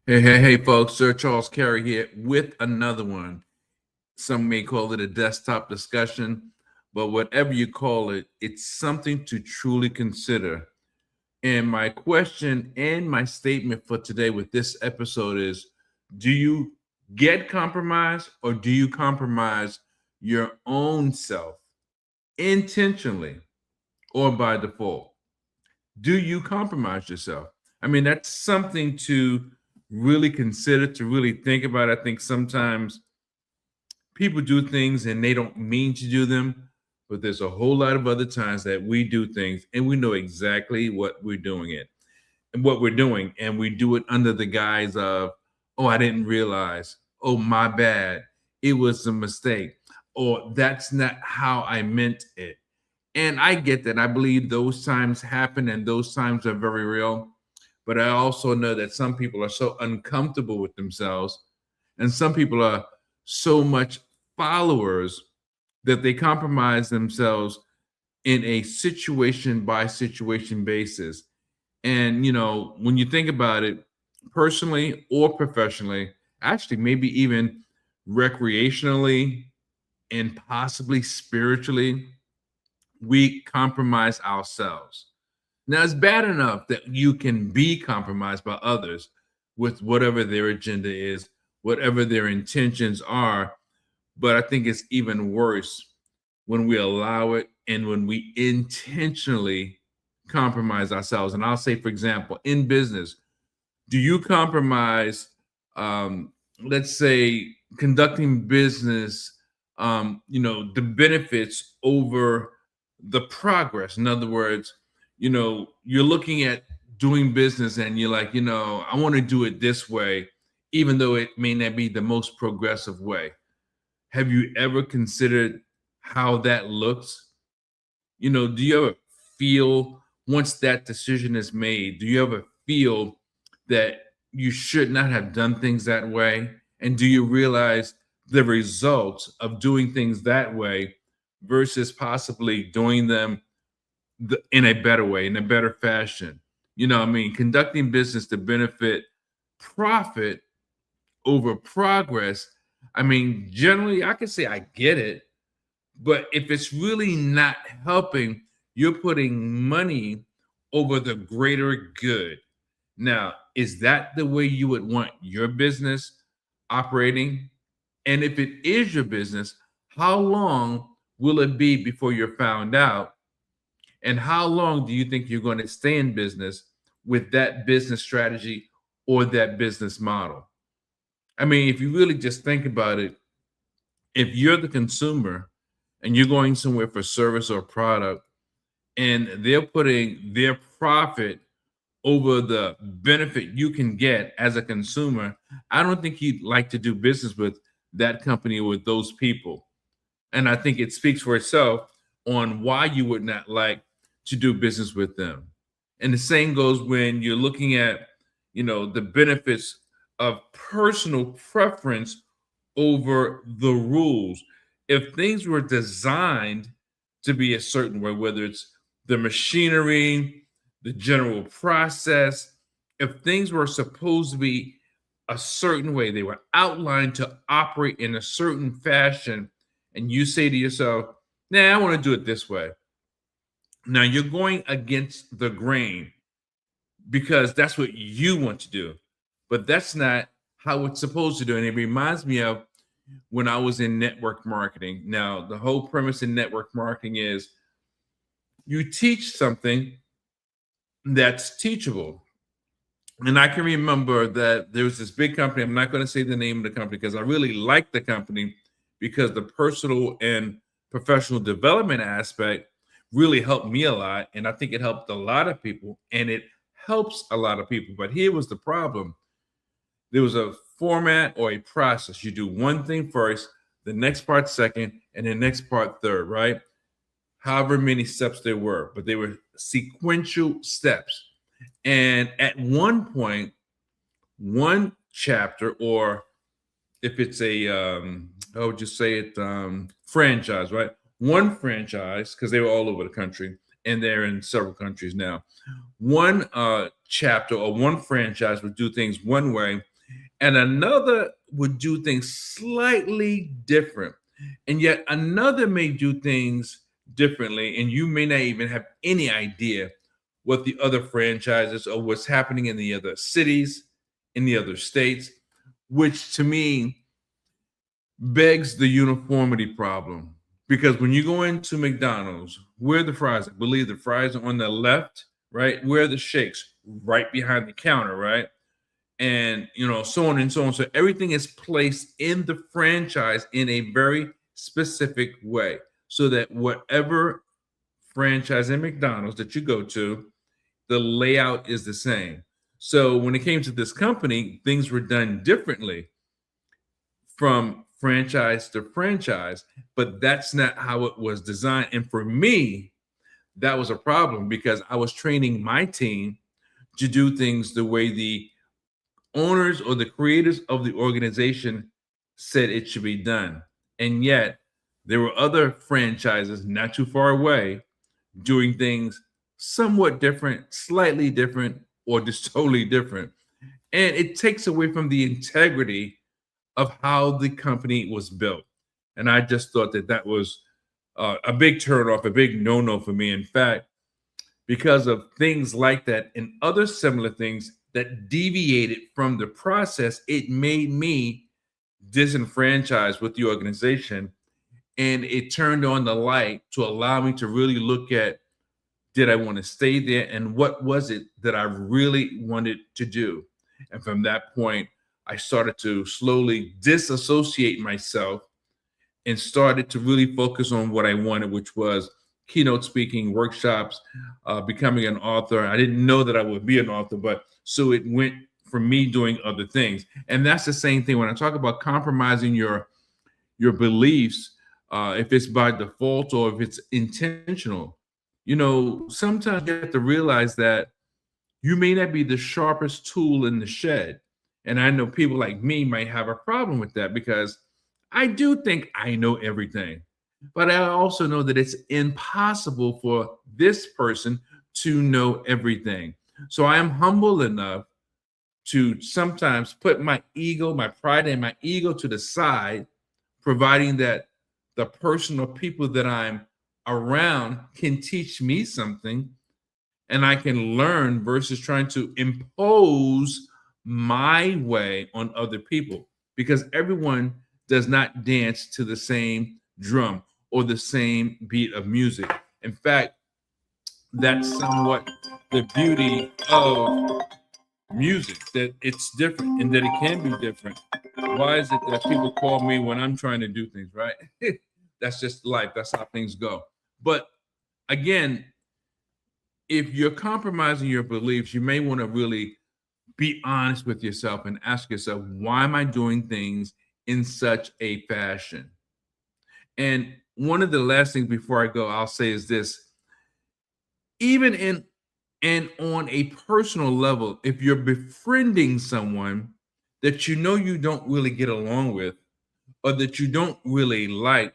Hey, folks. Sir Charles Carey here with another one. Some may call it a desktop discussion, but whatever you call it, it's something to truly consider. And my question and my statement for today with this episode is: do you get compromised or do you compromise your own self intentionally or by default? Do you compromise yourself? I mean, that's something to really consider, to really think about. I think sometimes people do things and they don't mean to do them, but there's a whole lot of other times that we do things and we know exactly what we're doing it and what we're doing, and we do it under the guise of, oh, I didn't realize, oh, my bad, it was a mistake, or that's not how I meant it. And I get that. I believe those times happen and those times are very real. But I also know that some people are so uncomfortable with themselves and some people are so much followers that they compromise themselves in a situation by situation basis. And, when you think about it, personally or professionally, actually, maybe even recreationally and possibly spiritually, we compromise ourselves. Now, it's bad enough that you can be compromised by others with whatever their agenda is, whatever their intentions are. But I think it's even worse when we allow it and when we intentionally compromise ourselves. And I'll say, for example, in business, do you compromise, let's say, conducting business, the benefits over the progress? In other words, you're looking at doing business and you're like, I want to do it this way, even though it may not be the most progressive way. Have you ever considered how that looks? Do you ever feel, once that decision is made, do you ever feel that you should not have done things that way? And do you realize the results of doing things that way versus possibly doing them in a better way, in a better fashion? I mean, conducting business to benefit profit over progress. I mean, generally, I can say I get it, but if it's really not helping, you're putting money over the greater good. Now, is that the way you would want your business operating? And if it is your business, how long will it be before you're found out? And how long do you think you're going to stay in business with that business strategy or that business model? I mean, if you really just think about it, if you're the consumer and you're going somewhere for service or product and they're putting their profit over the benefit you can get as a consumer, I don't think you'd like to do business with that company or with those people. And I think it speaks for itself on why you would not like to do business with them. And the same goes when you're looking at, the benefits of personal preference over the rules. If things were designed to be a certain way, whether it's the machinery, the general process, if things were supposed to be a certain way, they were outlined to operate in a certain fashion, and you say to yourself, nah, I want to do it this way. Now you're going against the grain because that's what you want to do, but that's not how it's supposed to do. And it reminds me of when I was in network marketing. Now, the whole premise in network marketing is you teach something that's teachable. And I can remember that there was this big company. I'm not going to say the name of the company because I really like the company because the personal and professional development aspect really helped me a lot. And I think it helped a lot of people and it helps a lot of people. But here was the problem: there was a format or a process. You do one thing first, the next part second, and the next part third, right? However many steps there were, but they were sequential steps. And at one point, one chapter, or if it's a, how would you say it, franchise, right? One franchise, because they were all over the country and they're in several countries now. One chapter or one franchise would do things one way, and another would do things slightly different. And yet another may do things differently, and you may not even have any idea what the other franchises or what's happening in the other cities, in the other states, which to me begs the uniformity problem. Because when you go into McDonald's, where are the fries? I believe the fries are on the left, right? Where are the shakes? Right behind the counter, right? And so on and so on. So everything is placed in the franchise in a very specific way, so that whatever franchise in McDonald's that you go to, the layout is the same. So when it came to this company, things were done differently from franchise to franchise, but that's not how it was designed. And for me, that was a problem because I was training my team to do things the way the owners or the creators of the organization said it should be done. And yet, there were other franchises not too far away doing things somewhat different, slightly different, or just totally different. And it takes away from the integrity of how the company was built. And I just thought that that was a big turnoff, a big no-no for me. In fact, because of things like that and other similar things that deviated from the process, it made me disenfranchised with the organization. And it turned on the light to allow me to really look at, did I want to stay there? And what was it that I really wanted to do? And from that point, I started to slowly disassociate myself and started to really focus on what I wanted, which was keynote speaking, workshops, becoming an author. I didn't know that I would be an author, but so it went from me doing other things. And that's the same thing when I talk about compromising your beliefs, if it's by default or if it's intentional. Sometimes you have to realize that you may not be the sharpest tool in the shed. And I know people like me might have a problem with that because I do think I know everything. But I also know that it's impossible for this person to know everything. So I am humble enough to sometimes put my ego, my pride, and my ego to the side, providing that the person or people that I'm around can teach me something and I can learn versus trying to impose my way on other people, because everyone does not dance to the same drum or the same beat of music. In fact, that's somewhat the beauty of music, that it's different and that it can be different. Why is it that people call me when I'm trying to do things, right? That's just life. That's how things go. But again, if you're compromising your beliefs, you may want to really be honest with yourself and ask yourself, why am I doing things in such a fashion? And one of the last things before I go, I'll say is this: even in and on a personal level, if you're befriending someone that you don't really get along with or that you don't really like,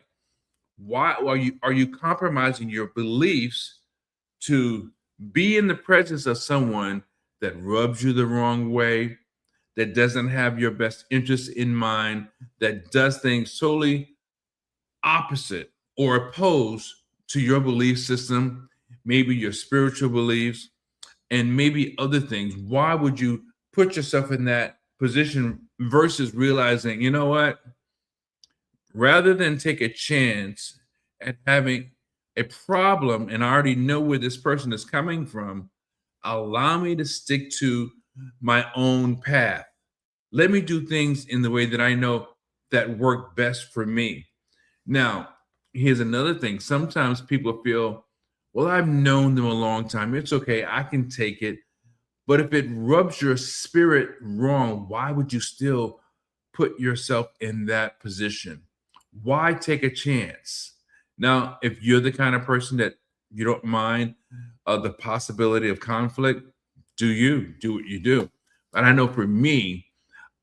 why are you compromising your beliefs to be in the presence of someone that rubs you the wrong way, that doesn't have your best interests in mind, that does things totally opposite or opposed to your belief system, maybe your spiritual beliefs, and maybe other things? Why would you put yourself in that position versus realizing, you know what? Rather than take a chance at having a problem and I already know where this person is coming from, allow me to stick to my own path. Let me do things in the way that I know that work best for me. Now, here's another thing. Sometimes people feel, well, I've known them a long time. It's okay. I can take it. But if it rubs your spirit wrong, why would you still put yourself in that position? Why take a chance? Now, if you're the kind of person that you don't mind the possibility of conflict, do what you do. But I know for me,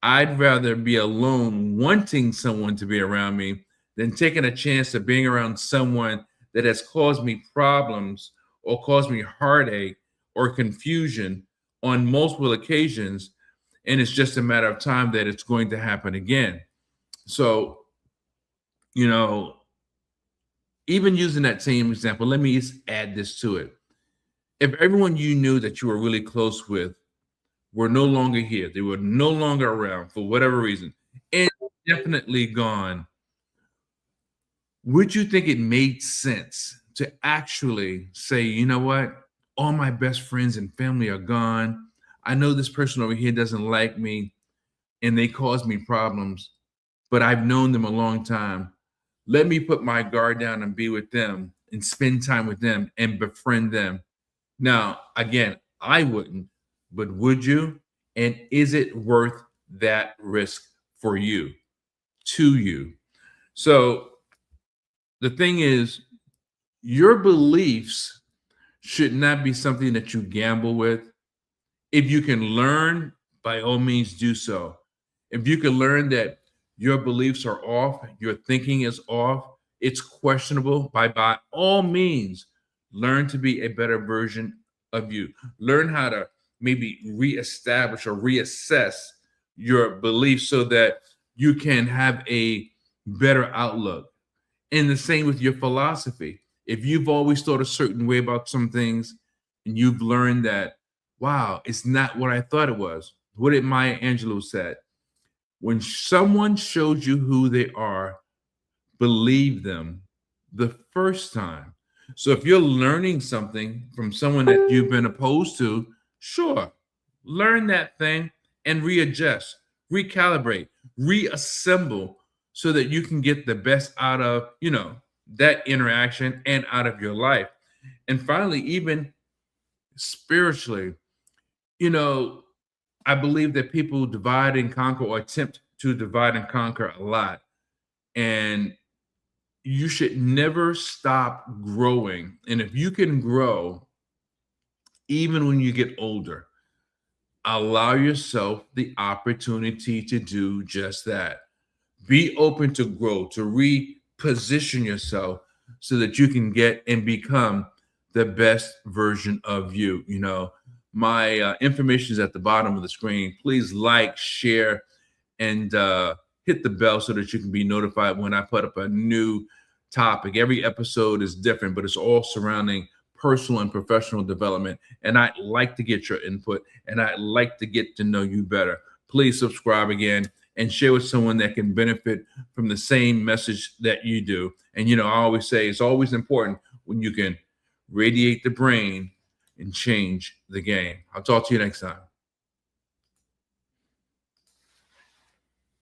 I'd rather be alone wanting someone to be around me than taking a chance of being around someone that has caused me problems or caused me heartache or confusion on multiple occasions. and it's just a matter of time that it's going to happen again. So, you know, even using that same example, let me just add this to it. If everyone you knew that you were really close with were no longer here, they were no longer around for whatever reason, and definitely gone, would you think it made sense to actually say, you know what? All my best friends and family are gone. I know this person over here doesn't like me and they cause me problems, but I've known them a long time. Let me put my guard down and be with them and spend time with them and befriend them. Now, again, I wouldn't, but would you? And is it worth that risk for you, to you? So the thing is, your beliefs should not be something that you gamble with. If you can learn, by all means, do so. If you can learn that your beliefs are off, your thinking is off, it's questionable, by all means, learn to be a better version of you. Learn how to maybe reestablish or reassess your beliefs so that you can have a better outlook. And the same with your philosophy. If you've always thought a certain way about some things and you've learned that, wow, it's not what I thought it was. What did Maya Angelou said? When someone shows you who they are, believe them the first time. So if you're learning something from someone that you've been opposed to, sure, learn that thing and readjust, recalibrate, reassemble so that you can get the best out of, that interaction and out of your life. And finally, even spiritually, you know, I believe that people divide and conquer or attempt to divide and conquer a lot. And you should never stop growing. And if you can grow, even when you get older, allow yourself the opportunity to do just that. Be open to grow, to reposition yourself so that you can get and become the best version of you. My information is at the bottom of the screen. Please like, share, and hit the bell so that you can be notified when I put up a new topic. Every episode is different, but it's all surrounding personal and professional development. And I'd like to get your input and I'd like to get to know you better. Please subscribe again and share with someone that can benefit from the same message that you do. And, I always say it's always important when you can radiate the brain and change the game. I'll talk to you next time.